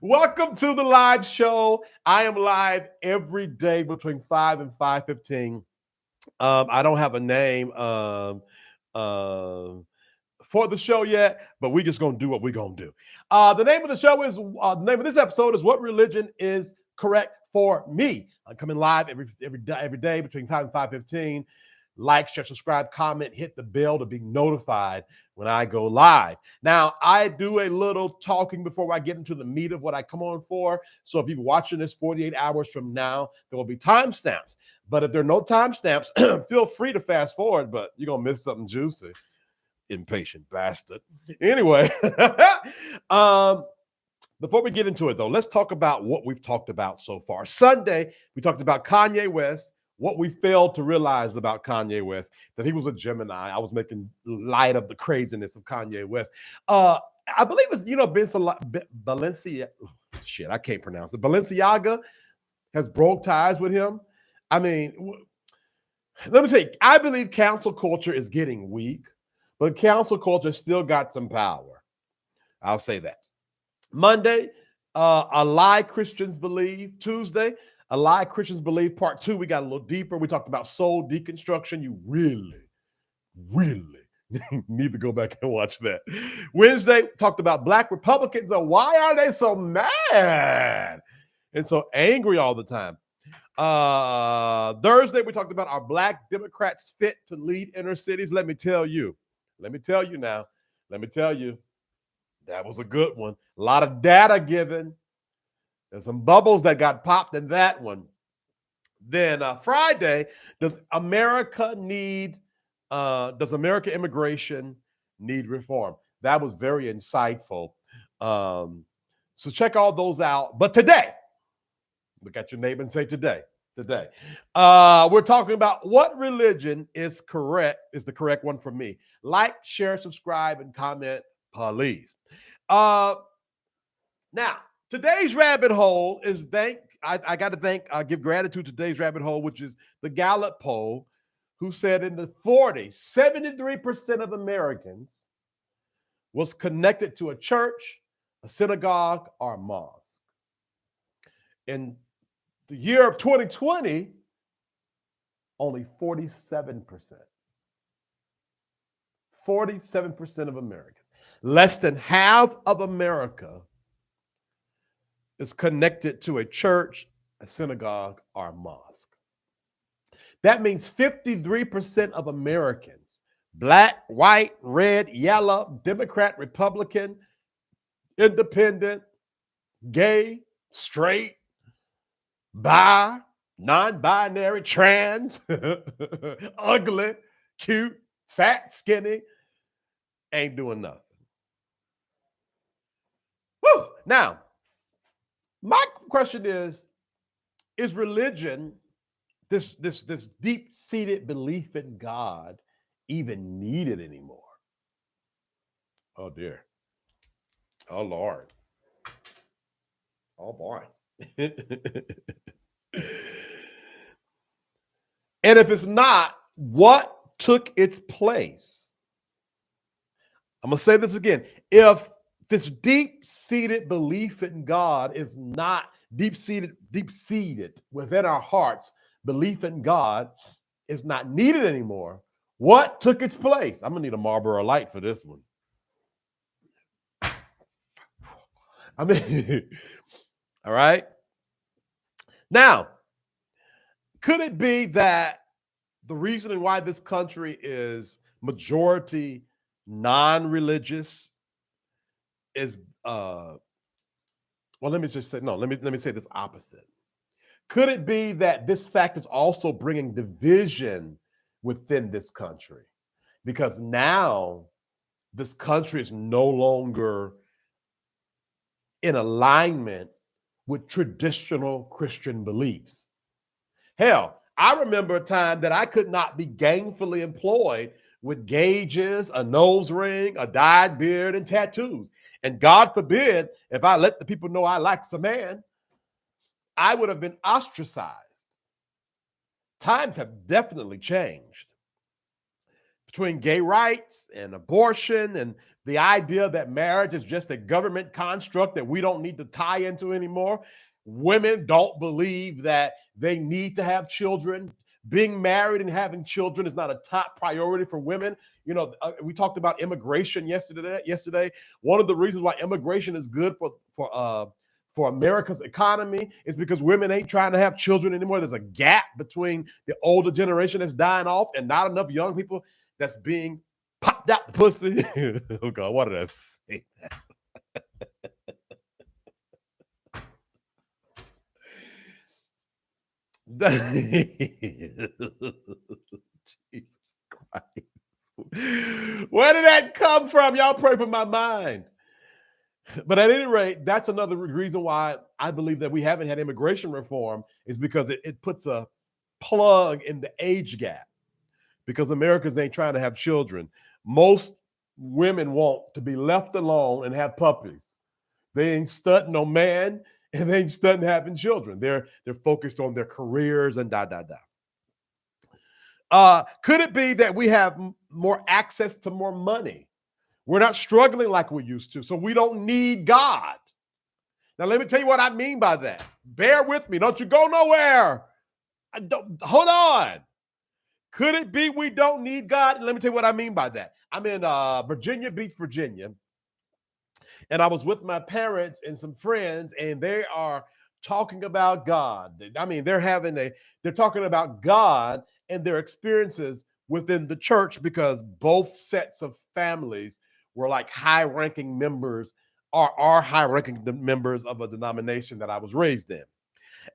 Welcome to the live show. I am live every day between 5 and 5:15. I don't have a name um, for the show yet, but we just gonna do what we're gonna do. The name of the show is the name of this episode is "What Religion Is Correct for Me." I'm coming live every day between 5 and 5:15. Like, share, subscribe, comment, hit the bell to be notified when I go live. Now, I do a little talking before I get into the meat of what I come on for. So if you're watching this 48 hours from now, there will be timestamps. But if there are no timestamps, feel free to fast forward, but you're going to miss something juicy. Impatient bastard. Anyway, before we get into it, though, let's talk about what we've talked about so far. Sunday, we talked about Kanye West, what we failed to realize about Kanye West, that he was a Gemini. I was making light of the craziness of Kanye West. I believe it's, Balenciaga. Shit, I can't pronounce it. Balenciaga has broke ties with him. I mean, let me say, I believe cancel culture is getting weak, but cancel culture still got some power. I'll say that. Monday, a lie Christians believe. Tuesday, a lie Christians believe. Part 2, we got a little deeper. We talked about soul deconstruction. You really need to go back and watch that. Wednesday, talked about black Republicans and why are they so mad and so angry all the time. Thursday, we talked about our black Democrats fit to lead inner cities. Let me tell you now. That was a good one. A lot of data given. There's some bubbles that got popped in that one. Then Friday, does American immigration need reform? That was very insightful. So check all those out. But today, look at your neighbor and say today. We're talking about what religion is the correct one for me. Like, share, subscribe, and comment, please. Now, today's rabbit hole is I got to give gratitude to today's rabbit hole, which is the Gallup poll, who said in the 40s, 73% of Americans was connected to a church, a synagogue, or a mosque. In the year of 2020, only 47%. 47% of Americans. Less than half of America is connected to a church, a synagogue, or a mosque. That means 53% of Americans, black, white, red, yellow, Democrat, Republican, independent, gay, straight, bi, non-binary, trans, ugly, cute, fat, skinny, ain't doing nothing. Woo! Now, my question is religion, this deep-seated belief in God, even needed anymore? Oh dear. Oh Lord. Oh boy. And if it's not, what took its place? I'm going to say this again. If this deep-seated belief in God is not deep-seated within our hearts, belief in God is not needed anymore, what took its place? I'm going to need a Marlboro Light for this one. I mean, all right. Now, could it be that the reason why this country is majority non-religious is let me say this opposite. Could it be that this fact is also bringing division within this country? Because now this country is no longer in alignment with traditional Christian beliefs. Hell, I remember a time that I could not be gainfully employed with gauges, a nose ring, a dyed beard, and tattoos. And God forbid, if I let the people know I liked a man, I would have been ostracized. Times have definitely changed. Between gay rights and abortion and The idea that marriage is just a government construct that we don't need to tie into anymore. Women don't believe that they need to have children. Being married and having children is not a top priority for women. You know, we talked about immigration yesterday. One of the reasons why immigration is good for America's economy is because women ain't trying to have children anymore. There's a gap between the older generation that's dying off and not enough young people that's being popped out the pussy. Oh God, what did I say? Jesus Christ. Where did that come from? Y'all pray for my mind. But at any rate, that's another reason why I believe that we haven't had immigration reform is because it puts a plug in the age gap because Americans ain't trying to have children. Most women want to be left alone and have puppies. They ain't studying no man and they ain't studying having children. They're focused on their careers and da. Could it be that we have more access to more money? We're not struggling like we used to, so we don't need God. Now, let me tell you what I mean by that. Bear with me. Don't you go nowhere. Hold on. Could it be we don't need God? Let me tell you what I mean by that. I'm in Virginia Beach, Virginia, and I was with my parents and some friends, and they are talking about God. I mean, they're talking about God and their experiences within the church because both sets of families were like high-ranking members or are high-ranking members of a denomination that I was raised in.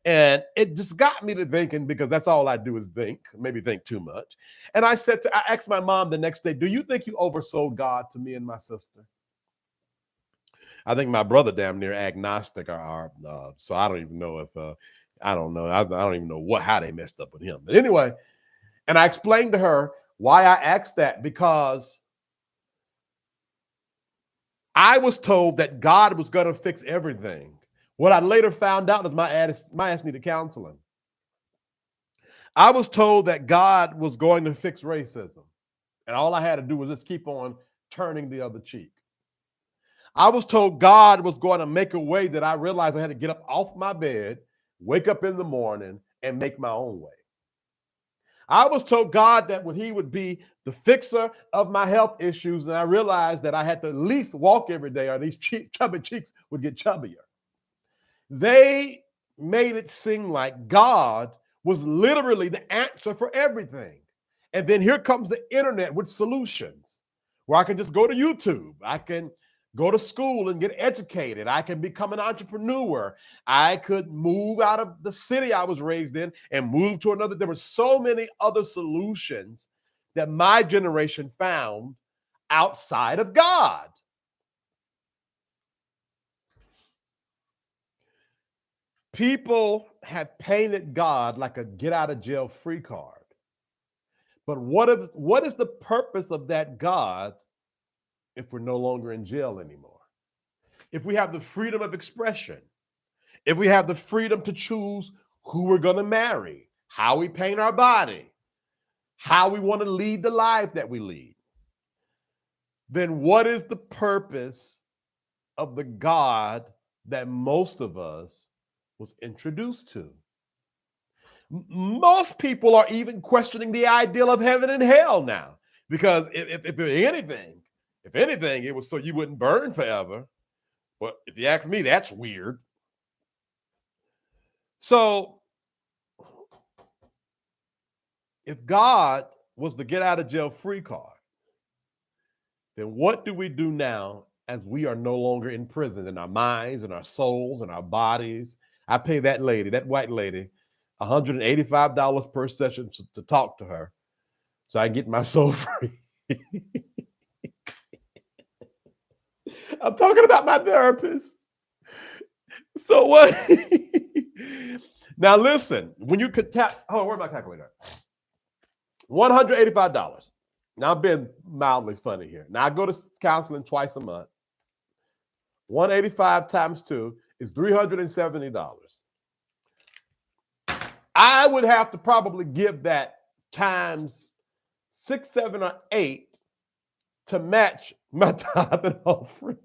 And it just got me to thinking because that's all I do is think, maybe think too much. And I asked my mom the next day, do you think you oversold God to me and my sister? I think my brother damn near agnostic so I don't even know if I don't know. I don't even know how they messed up with him. But anyway, and I explained to her why I asked that because I was told that God was going to fix everything. What I later found out is my ass needed counseling. I was told that God was going to fix racism, and all I had to do was just keep on turning the other cheek. I was told God was going to make a way that I realized I had to get up off my bed, wake up in the morning, and make my own way. I was told God that he would be the fixer of my health issues, and I realized that I had to at least walk every day or these chubby cheeks would get chubbier. They made it seem like God was literally the answer for everything. And then here comes the internet with solutions where I can just go to YouTube. I can go to school and get educated. I can become an entrepreneur. I could move out of the city I was raised in and move to another. There were so many other solutions that my generation found outside of God. People have painted God like a get out of jail free card. But what is the purpose of that God if we're no longer in jail anymore? If we have the freedom of expression, if we have the freedom to choose who we're going to marry, how we paint our body, how we want to lead the life that we lead, then what is the purpose of the God that most of us was introduced to? Most people are even questioning the ideal of heaven and hell now, because if anything, it was so you wouldn't burn forever. But if you ask me, that's weird. So if God was the get out of jail free card, then what do we do now as we are no longer in prison in our minds and our souls and our bodies? I pay that white lady, $185 per session to talk to her so I can get my soul free. I'm talking about my therapist. So what? Now listen, when you could where's my calculator? $185. Now I'm being mildly funny here. Now I go to counseling twice a month. 185 times 2 is $370. I would have to probably give that times 6, 7, or 8 to match my tithe and offering.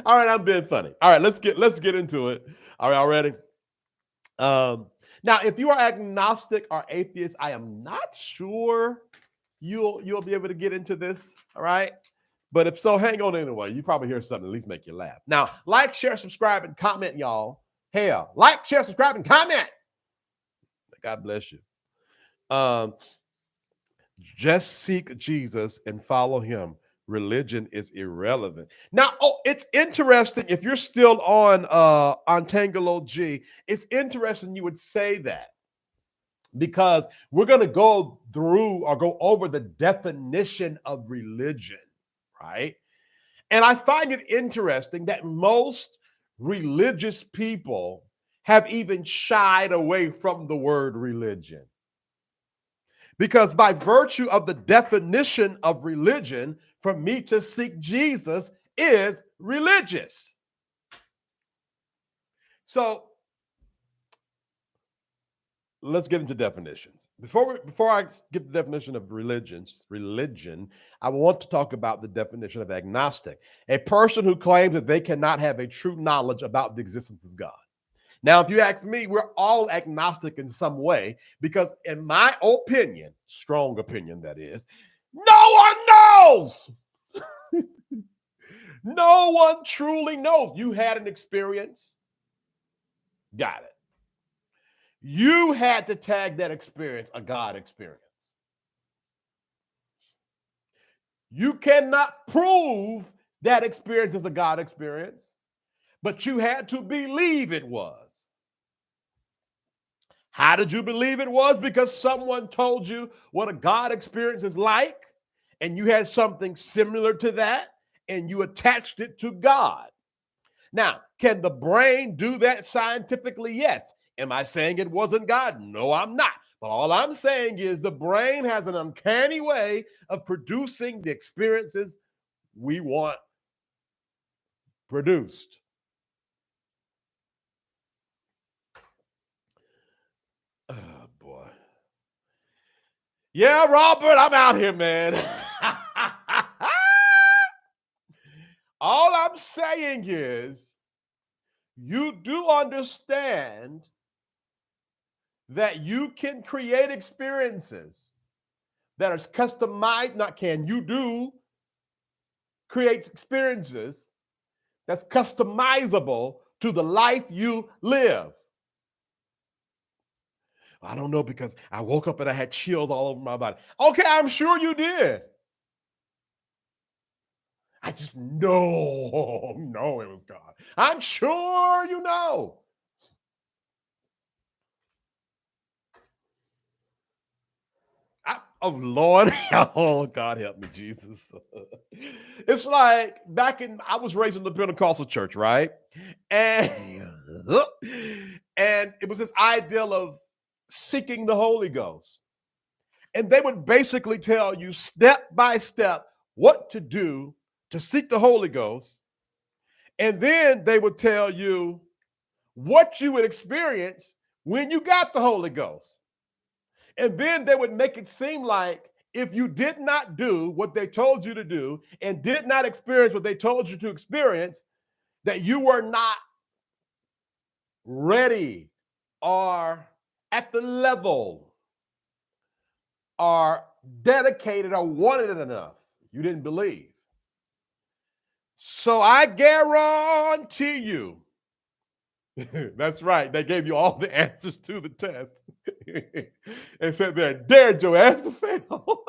All right, I'm being funny. All right, let's get into it. Are y'all ready? Now, if you are agnostic or atheist, I am not sure you'll be able to get into this. All right. But if so, hang on anyway. You probably hear something at least make you laugh. Now, like, share, subscribe, and comment, y'all. Hell, like, share, subscribe, and comment. God bless you. Just seek Jesus and follow him. Religion is irrelevant. Now, it's interesting if you're still on Tangle OG. It's interesting you would say that because we're going to go through or go over the definition of religion, right? And I find it interesting that most religious people have even shied away from the word religion. Because by virtue of the definition of religion, for me to seek Jesus is religious. So let's get into definitions. Before I get the definition of religion, I want to talk about the definition of agnostic, a person who claims that they cannot have a true knowledge about the existence of God. Now, if you ask me, we're all agnostic in some way because, in my opinion, strong opinion that is, no one knows. No one truly knows. You had an experience, got it. You had to tag that experience a God experience. You cannot prove that experience is a God experience, but you had to believe it was. How did you believe it was? Because someone told you what a God experience is like, and you had something similar to that, and you attached it to God. Now, can the brain do that scientifically? Yes. Am I saying it wasn't God? No, I'm not. But all I'm saying is the brain has an uncanny way of producing the experiences we want produced. Oh, boy. Yeah, Robert, I'm out here, man. All I'm saying is you do understand that you can create experiences that are customized, not can, you do create experiences that's customizable to the life you live. I don't know because I woke up and I had chills all over my body. Okay, I'm sure you did. I just know it was God. I'm sure you know. Oh, Lord. Oh, God help me, Jesus. It's like I was raised in the Pentecostal church, right? And, and it was this ideal of seeking the Holy Ghost. And they would basically tell you step by step what to do to seek the Holy Ghost. And then they would tell you what you would experience when you got the Holy Ghost. And then they would make it seem like if you did not do what they told you to do and did not experience what they told you to experience, that you were not ready or at the level or dedicated or wanted it enough. You didn't believe. So I guarantee you, that's right, they gave you all the answers to the test and said there, dared your ass to fail.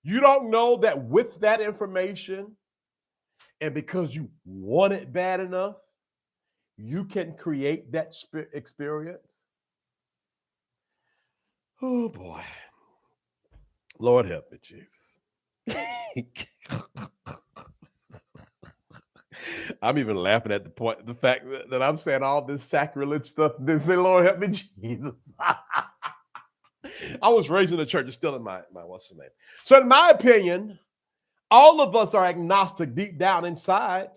You don't know that with that information, and because you want it bad enough, you can create that experience. Oh boy. Lord help me, Jesus. I'm even laughing at the fact that I'm saying all this sacrilege stuff. Then say, Lord help me, Jesus. I was raised in the church. It's still in my what's the name? So in my opinion, all of us are agnostic deep down inside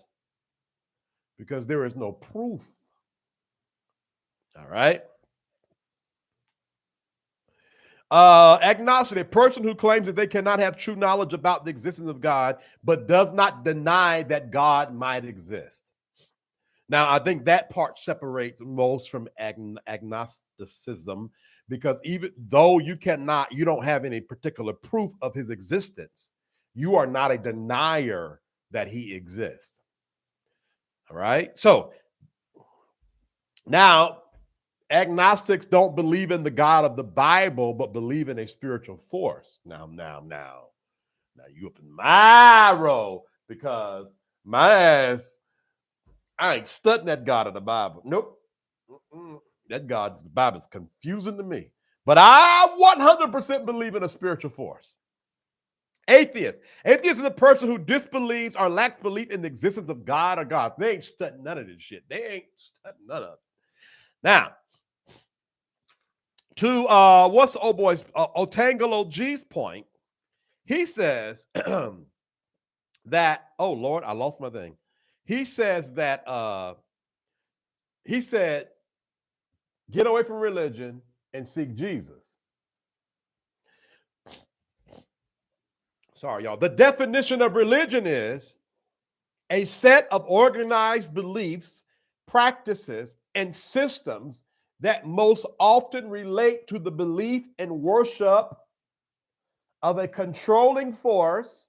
because there is no proof. All right. Agnostic, a person who claims that they cannot have true knowledge about the existence of God, but does not deny that God might exist. Now, I think that part separates most from agnosticism, because even though you don't have any particular proof of his existence, you are not a denier that he exists. All right. So now, agnostics don't believe in the God of the Bible, but believe in a spiritual force. Now you up in my row, because my ass, I ain't studying that God of the Bible. Nope. That God of the Bible is confusing to me. But I 100% believe in a spiritual force. Atheist. Atheist is a person who disbelieves or lacks belief in the existence of God or God. They ain't studying none of this shit. They ain't studying none of it. Now, to what's the old boy's Otangelo G's point, he says that, oh Lord, I lost my thing. He says that he said, get away from religion and seek Jesus. Sorry, y'all. The definition of religion is a set of organized beliefs, practices, and systems that most often relate to the belief and worship of a controlling force,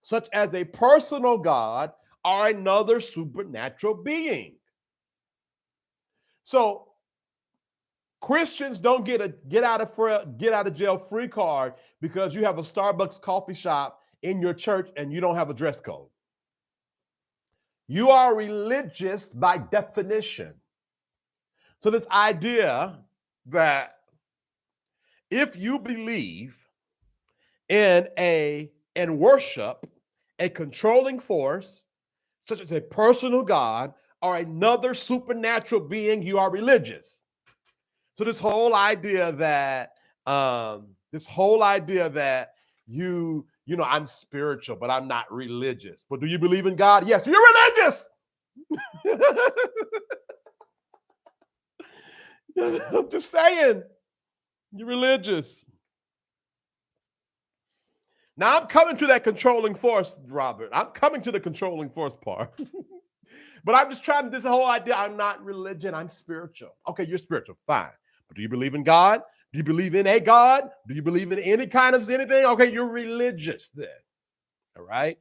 such as a personal God or another supernatural being. So Christians don't get a get out of jail free card because you have a Starbucks coffee shop in your church and you don't have a dress code. You are religious by definition. So this idea that if you believe in and worship a controlling force, such as a personal God or another supernatural being, you are religious. So this whole idea that I'm spiritual, but I'm not religious. But do you believe in God? Yes, you're religious. I'm just saying, you're religious. Now I'm coming to that controlling force, Robert. I'm coming to the controlling force part. But I'm just trying this whole idea. I'm not religion, I'm spiritual. Okay, you're spiritual, fine. But do you believe in God? Do you believe in a God? Do you believe in any kind of anything? Okay, you're religious then. All right.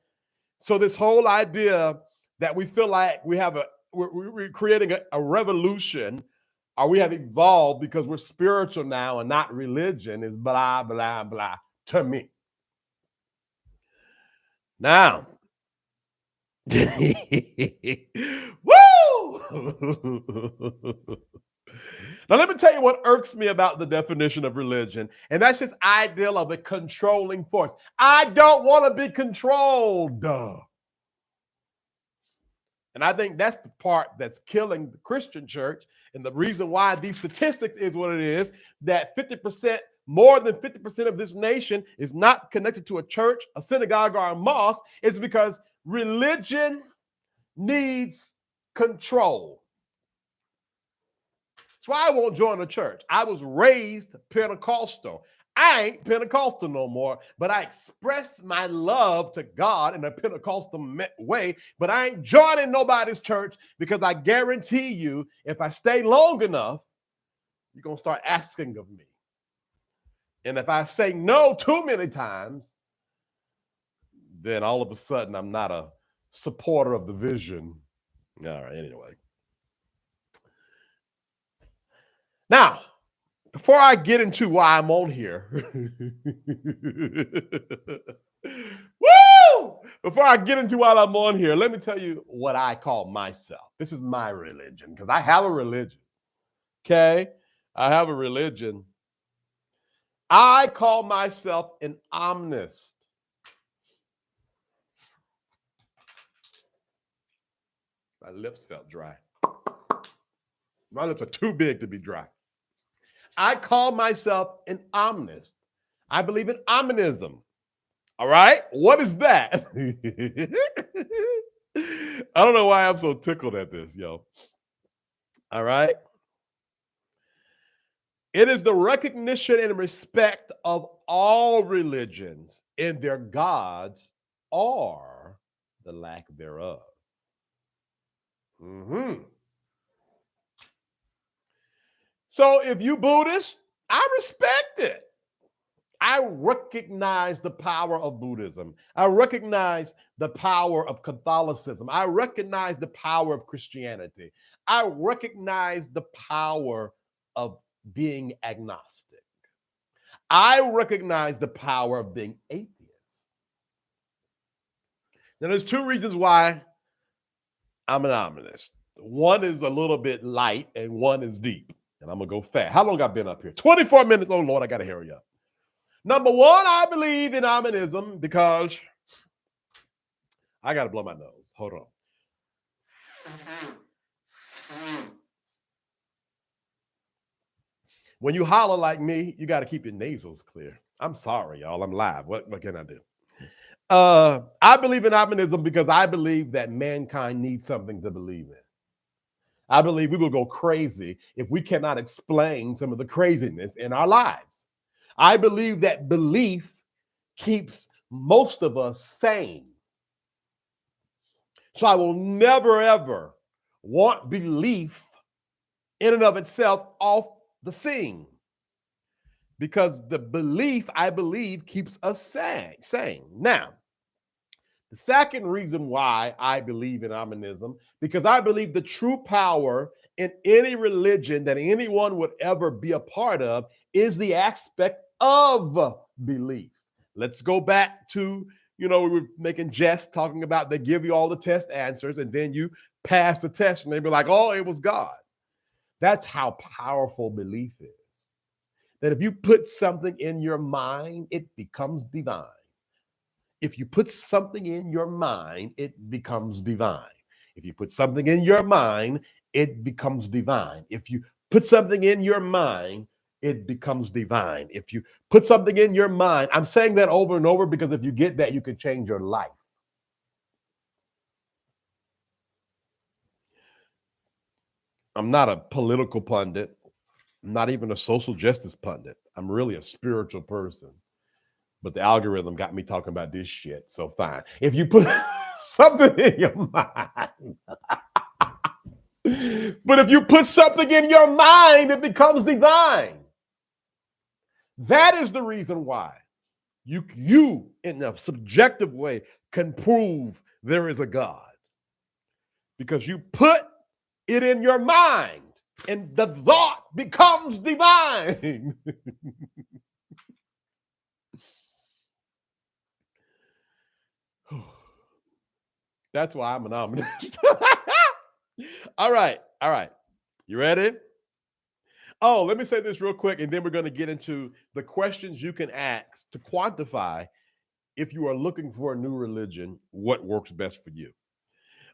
So this whole idea that we feel like we're creating a revolution, or we have evolved because we're spiritual now and not religion, is blah, blah, blah to me. Now, woo! Now, let me tell you what irks me about the definition of religion, and that's this ideal of a controlling force. I don't want to be controlled. And I think that's the part that's killing the Christian church, and the reason why these statistics is what it is, that 50%, more than 50% of this nation is not connected to a church, a synagogue, or a mosque, is because religion needs control. That's why I won't join a church. I was raised Pentecostal. I ain't Pentecostal no more, but I express my love to God in a Pentecostal way, but I ain't joining nobody's church, because I guarantee you, if I stay long enough, you're going to start asking of me. And if I say no too many times, then all of a sudden I'm not a supporter of the vision. All right, anyway. Now, before I get into why I'm on here, woo! Before I get into why I'm on here, let me tell you what I call myself. This is my religion, because I have a religion. Okay? I have a religion. I call myself an omnist. My lips felt dry. My lips are too big to be dry. I call myself an omnist. I believe in Ominism. All right? What is that? I don't know why I'm so tickled at this, yo. All right? It is the recognition and respect of all religions in their gods or the lack thereof. So if you Buddhist, I respect it. I recognize the power of Buddhism. I recognize the power of Catholicism. I recognize the power of Christianity. I recognize the power of being agnostic. I recognize the power of being atheist. Now, there's two reasons why I'm an Ominist. One is a little bit light and one is deep. And I'm going to go fast. How long I've been up here? 24 minutes. Oh, Lord, I got to hurry up. Number one, I believe in Ominism because I got to blow my nose. Hold on. When you holler like me, you got to keep your nasals clear. I'm sorry, y'all. I'm live. What can I do? I believe in Ominism because I believe that mankind needs something to believe in. I believe we will go crazy if we cannot explain some of the craziness in our lives. I believe that belief keeps most of us sane. So I will never, ever want belief in and of itself off the scene, because the belief, I believe, keeps us sane. Now, the second reason why I believe in Ominism, because I believe the true power in any religion that anyone would ever be a part of is the aspect of belief. Let's go back to, we were making jest talking about they give you all the test answers and then you pass the test and they be like, oh, it was God. That's how powerful belief is. That if you put something in your mind, it becomes divine. If you put something in your mind, it becomes divine. If you put something in your mind, it becomes divine. If you put something in your mind, it becomes divine. If you put something in your mind, I'm saying that over and over because if you get that, you can change your life. I'm not a political pundit. I'm not even a social justice pundit. I'm really a spiritual person. But the algorithm got me talking about this shit, so fine. If you put something in your mind, but if you put something in your mind, it becomes divine. That is the reason why you in a subjective way can prove there is a God. Because you put it in your mind and the thought becomes divine. That's why I'm an Ominist. All right. You ready? Oh, let me say this real quick, and then we're going to get into the questions you can ask to quantify if you are looking for a new religion, what works best for you.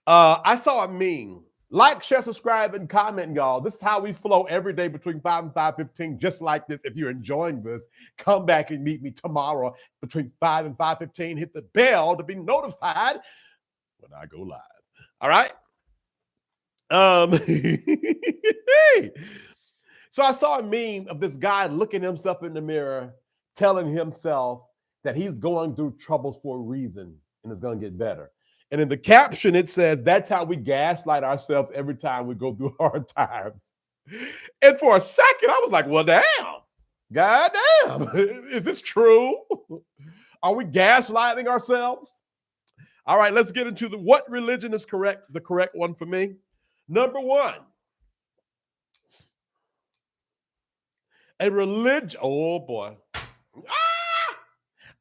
I saw a meme. Like, share, subscribe, and comment, y'all. This is how we flow every day between 5 and 5:15, just like this. If you're enjoying this, come back and meet me tomorrow between 5 and 5:15. Hit the bell to be notified when I go live. All right? So I saw a meme of this guy looking himself in the mirror, telling himself that he's going through troubles for a reason and it's going to get better. And in the caption, it says, that's how we gaslight ourselves every time we go through hard times. And for a second, I was like, well, damn. God damn. Is this true? Are we gaslighting ourselves? All right, let's get into what religion is correct, the correct one for me. Number one, a religion, oh boy.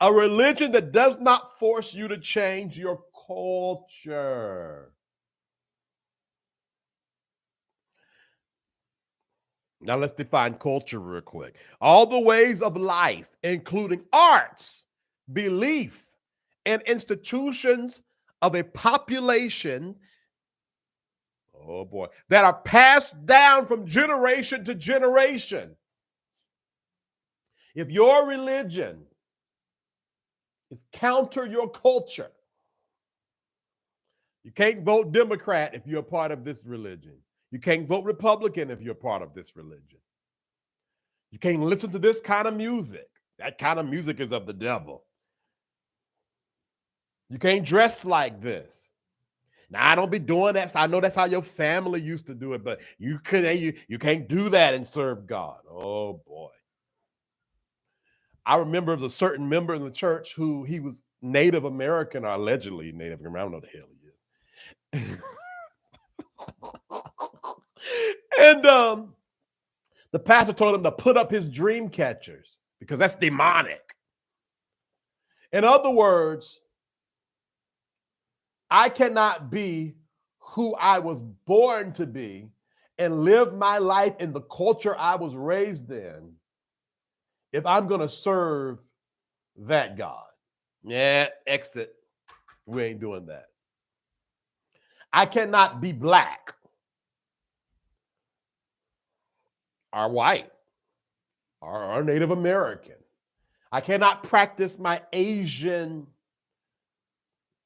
A religion that does not force you to change your culture. Now let's define culture real quick. All the ways of life, including arts, belief, and institutions of a population, oh boy, that are passed down from generation to generation. If your religion is counter your culture, you can't vote Democrat if you're a part of this religion. You can't vote Republican if you're part of this religion. You can't listen to this kind of music. That kind of music is of the devil. You can't dress like this. Now, I don't be doing that. So I know that's how your family used to do it, but you can't do that and serve God. Oh boy. I remember there was a certain member in the church who he was Native American, or allegedly Native American. I don't know what the hell he is. And the pastor told him to put up his dream catchers because that's demonic. In other words, I cannot be who I was born to be and live my life in the culture I was raised in if I'm going to serve that God. Yeah, exit. We ain't doing that. I cannot be black or white or Native American. I cannot practice my Asian.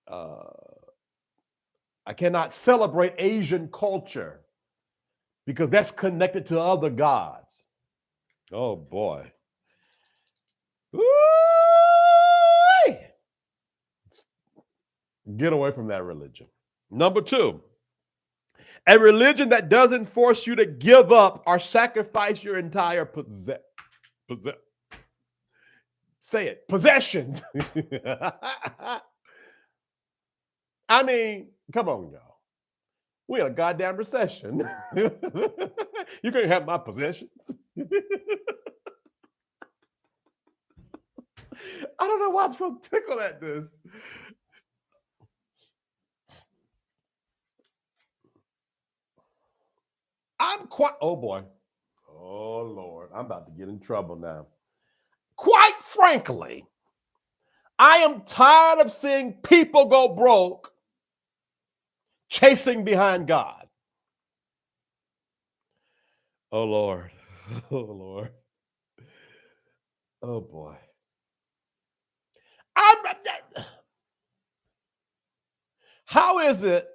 I cannot celebrate Asian culture because that's connected to other gods. Oh boy. Woo! Get away from that religion. Number two, a religion that doesn't force you to give up or sacrifice your entire possessions. I mean, come on, y'all. We're in a goddamn recession. You can't have my possessions. I don't know why I'm so tickled at this. Oh boy. Oh Lord, I'm about to get in trouble now. Quite frankly, I am tired of seeing people go broke chasing behind God. Oh Lord. Oh Lord. Oh boy. How is it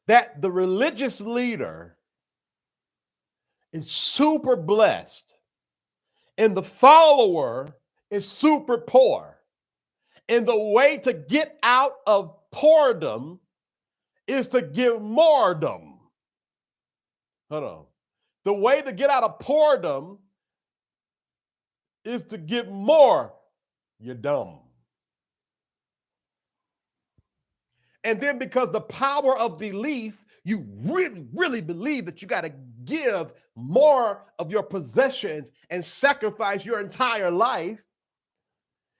that the religious leader is super blessed and the follower is super poor? And the way to get out of poordom is to give moredom. Hold on. The way to get out of poordom is to give more. You're dumb. And then because the power of belief, you really, really believe that you got to give more of your possessions and sacrifice your entire life,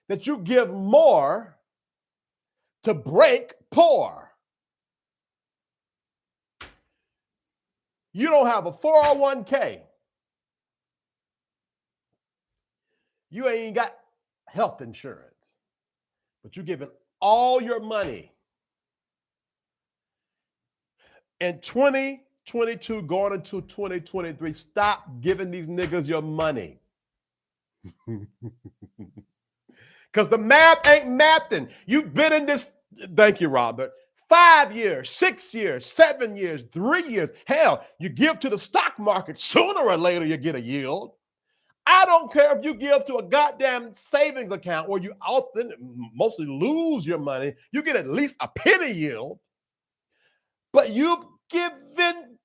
that you give more to break poor. You don't have a 401k. You ain't got health insurance, but you're giving all your money. In 2022, going into 2023, stop giving these niggas your money. Because the math ain't mathing. You've been in this, thank you, Robert, 5 years, 6 years, 7 years, 3 years. Hell, you give to the stock market, sooner or later you get a yield. I don't care if you give to a goddamn savings account where you often mostly lose your money, you get at least a penny yield. But you've given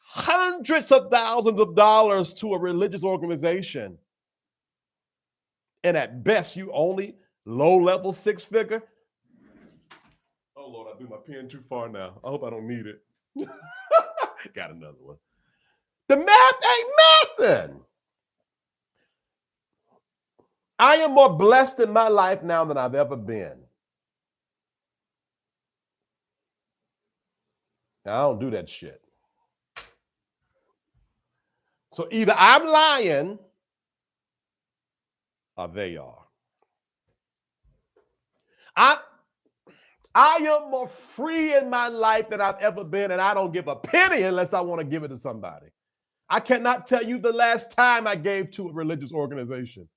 hundreds of thousands of dollars to a religious organization. And at best, you only low-level six-figure. Oh, Lord, I threw my pen too far now. I hope I don't need it. Got another one. The math ain't mathing. I am more blessed in my life now than I've ever been. Now, I don't do that shit. So either I'm lying or they are. I am more free in my life than I've ever been, and I don't give a penny unless I want to give it to somebody. I cannot tell you the last time I gave to a religious organization.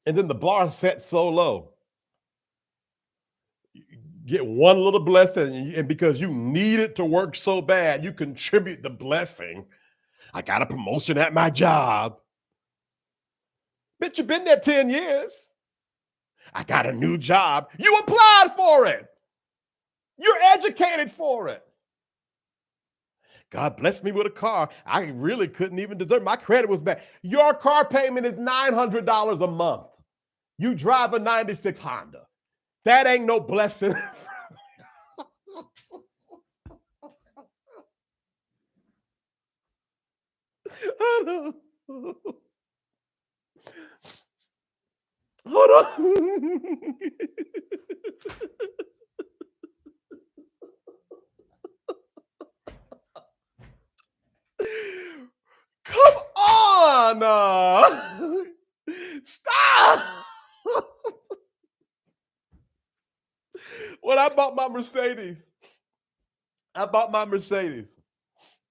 And then the bar is set so low. You get one little blessing, and because you need it to work so bad, you contribute the blessing. I got a promotion at my job. Bitch, you've been there 10 years. I got a new job. You applied for it. You're educated for it. God blessed me with a car. I really couldn't even deserve it. My credit was bad. Your car payment is $900 a month. You drive a 96 Honda. That ain't no blessing. Hold on. Come on. Stop. When I bought my Mercedes,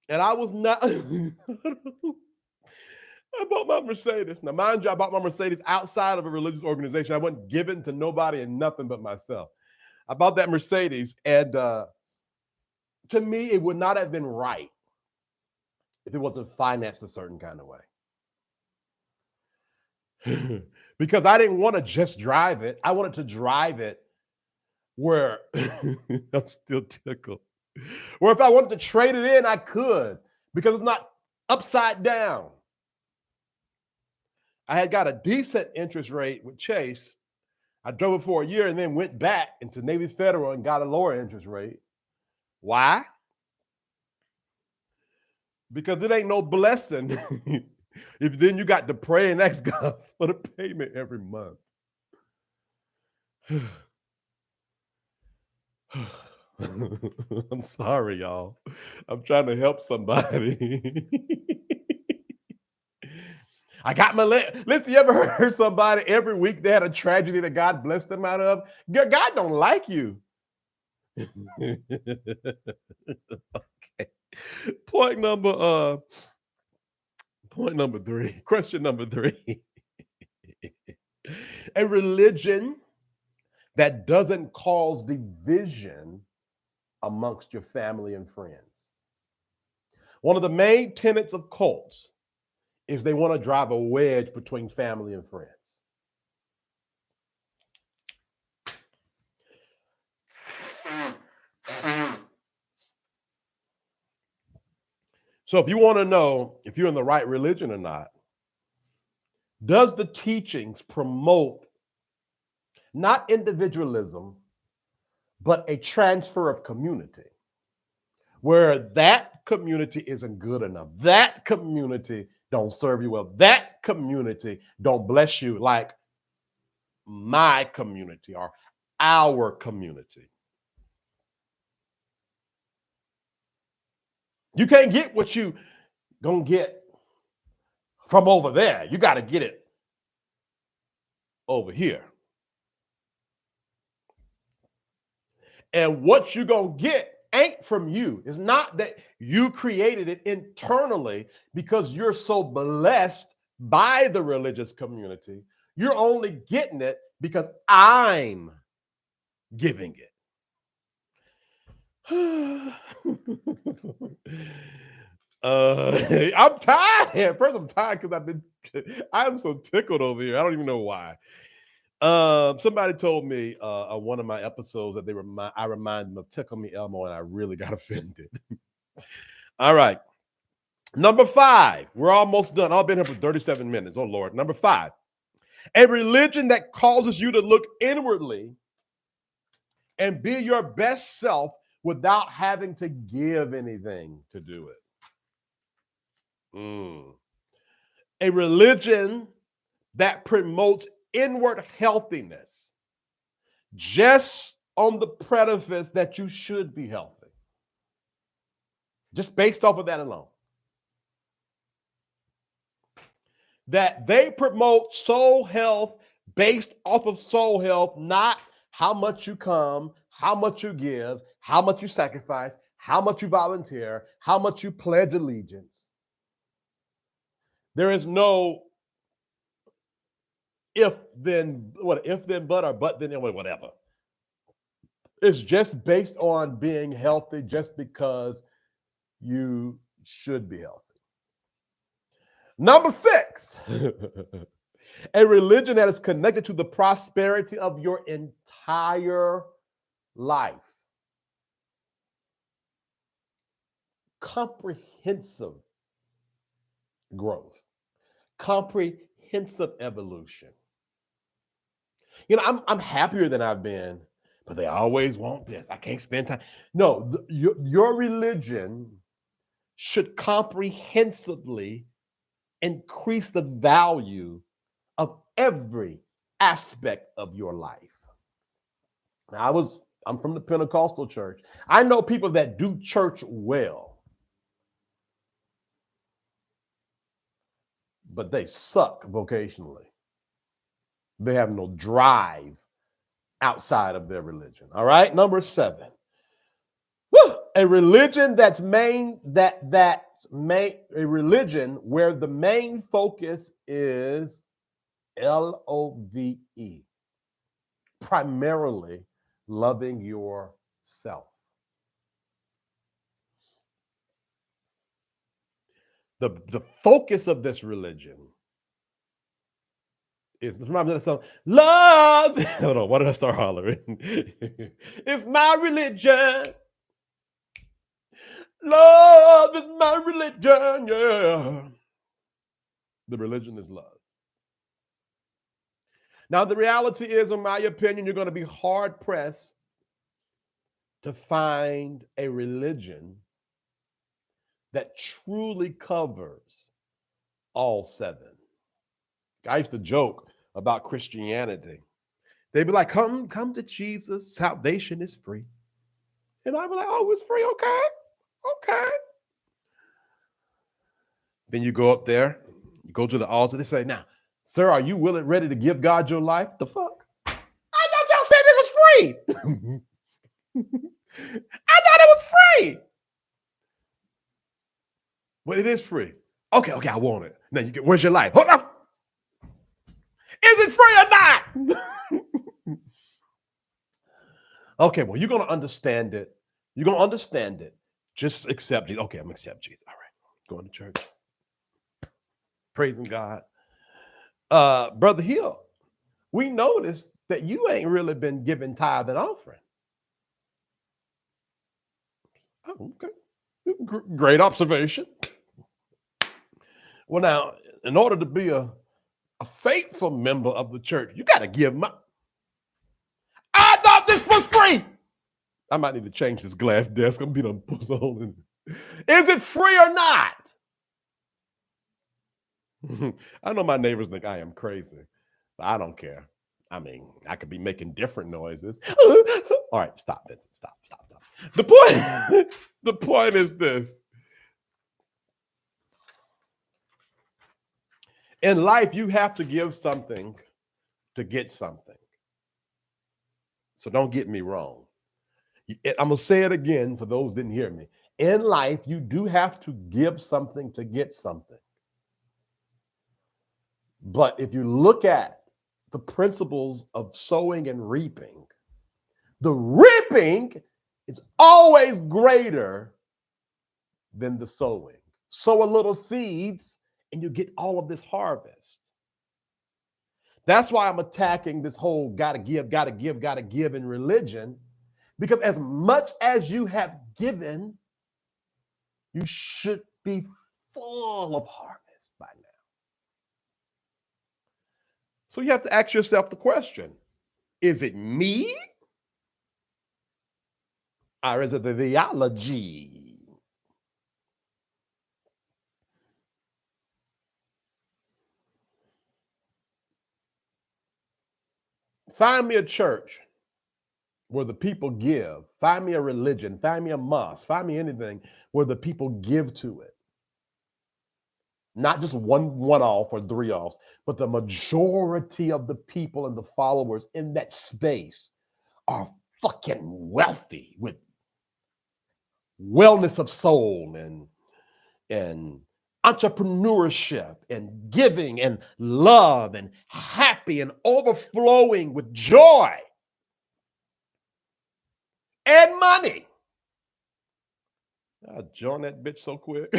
and I was not. I bought my Mercedes. Now, mind you, I bought my Mercedes outside of a religious organization. I wasn't given to nobody and nothing but myself. I bought that Mercedes, and to me, it would not have been right if it wasn't financed a certain kind of way. Because I didn't want to just drive it. I wanted to drive it where I'm still tickled. Where if I wanted to trade it in, I could, because it's not upside down. I had got a decent interest rate with Chase. I drove it for a year and then went back into Navy Federal and got a lower interest rate. Why? Because it ain't no blessing if then you got to pray and ask God for the payment every month. I'm sorry, y'all. I'm trying to help somebody. I got my listen, you ever heard somebody every week they had a tragedy that God blessed them out of? God don't like you. Okay. Point number 3. Question number 3. A religion that doesn't cause division amongst your family and friends. One of the main tenets of cults is they want to drive a wedge between family and friends. So if you want to know if you're in the right religion or not, does the teachings promote not individualism, but a transfer of community, where that community isn't good enough, that community don't serve you well, that community don't bless you like my community or our community? You can't get what you gonna get from over there. You got to get it over here. And what you gonna get ain't from you. It's not that you created it internally because you're so blessed by the religious community. You're only getting it because I'm giving it. I'm tired. First, I'm tired because I'm so tickled over here. I don't even know why. Somebody told me on one of my episodes that I remind them of Tickle Me Elmo, and I really got offended. All right. Number 5. We're almost done. I've been here for 37 minutes. Oh, Lord. Number 5. A religion that causes you to look inwardly and be your best self without having to give anything to do it. A religion that promotes inward healthiness just on the preface that you should be healthy, just based off of that alone. That they promote soul health based off of soul health, not how much you come, how much you give, how much you sacrifice, how much you volunteer, how much you pledge allegiance. There is no if then what, if then but, or but then whatever. It's just based on being healthy just because you should be healthy. Number 6, a religion that is connected to the prosperity of your entire life. Comprehensive growth, comprehensive evolution. You know, I'm happier than I've been, but they always want this. I can't spend time. No, your religion should comprehensively increase the value of every aspect of your life. Now, I'm from the Pentecostal church. I know people that do church well, but they suck vocationally. They have no drive outside of their religion. All right, number 7. A religion a religion where the main focus is LOVE, primarily loving yourself. The focus of this religion is, love. Hold on, why did I start hollering? It's my religion. Love is my religion, yeah. The religion is love. Now, the reality is, in my opinion, you're going to be hard-pressed to find a religion that truly covers all 7. I used to joke about Christianity. They'd be like, come to Jesus, salvation is free. And I'd be like, oh, it's free, okay. Then you go up there, you go to the altar, they say, now, sir, are you ready to give God your life? The fuck? I thought y'all said this was free. I thought it was free. But it is free. Okay, I want it. Now where's your life? Hold on. Is it free or not? Okay, well, you're going to understand it. Just accept Jesus. Okay, I'm going to accept Jesus. All right. Going to church. Praising God. Brother Hill, we noticed that you ain't really been giving tithe and offering. Oh, okay. Great observation. Well, now, in order to be a faithful member of the church, you got to give my. I thought this was free. I might need to change this glass desk. I'm being a hole in it. Is it free or not? I know my neighbors think I am crazy, but I don't care. I mean, I could be making different noises. All right, stop, Vincent. Stop. The point is this. In life, you have to give something to get something. So don't get me wrong. I'm going to say it again for those who didn't hear me. In life, you do have to give something to get something. But if you look at the principles of sowing and reaping, the reaping is always greater than the sowing. Sow a little seeds and you get all of this harvest. That's why I'm attacking this whole gotta give in religion, because as much as you have given, you should be full of harvest by now. So you have to ask yourself the question, is it me? Or is it the theology? Find me a church where the people give. Find me a religion. Find me a mosque. Find me anything where the people give to it. Not just one off or 3 offs, but the majority of the people and the followers in that space are fucking wealthy with wellness of soul and entrepreneurship and giving and love and happy and overflowing with joy and money. I'll join that bitch so quick.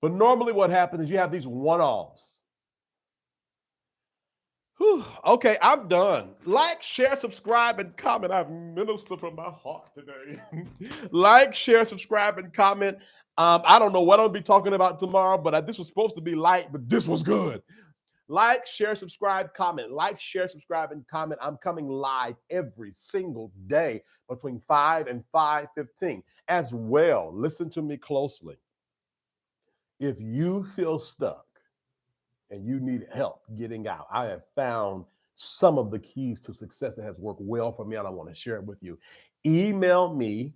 But normally what happens is you have these one-offs. Okay, I'm done. Like, share, subscribe, and comment. I've ministered from my heart today. Like, share, subscribe, and comment. I don't know what I'll be talking about tomorrow, but this was supposed to be light, but this was good. Like, share, subscribe, comment. Like, share, subscribe, and comment. I'm coming live every single day between 5 and 5:15. As well, listen to me closely. If you feel stuck and you need help getting out, I have found some of the keys to success that has worked well for me, and I want to share it with you. Email me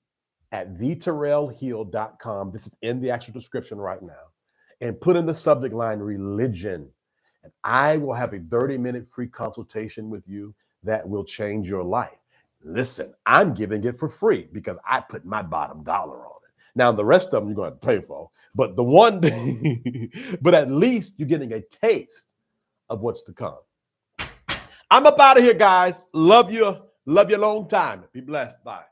at theterrellhill.com. This is in the actual description right now. And put in the subject line religion. And I will have a 30-minute free consultation with you that will change your life. Listen, I'm giving it for free because I put my bottom dollar on it. Now, the rest of them you're going to pay for, but but at least you're getting a taste of what's to come. I'm up out of here, guys. Love you. Love you a long time. Be blessed. Bye.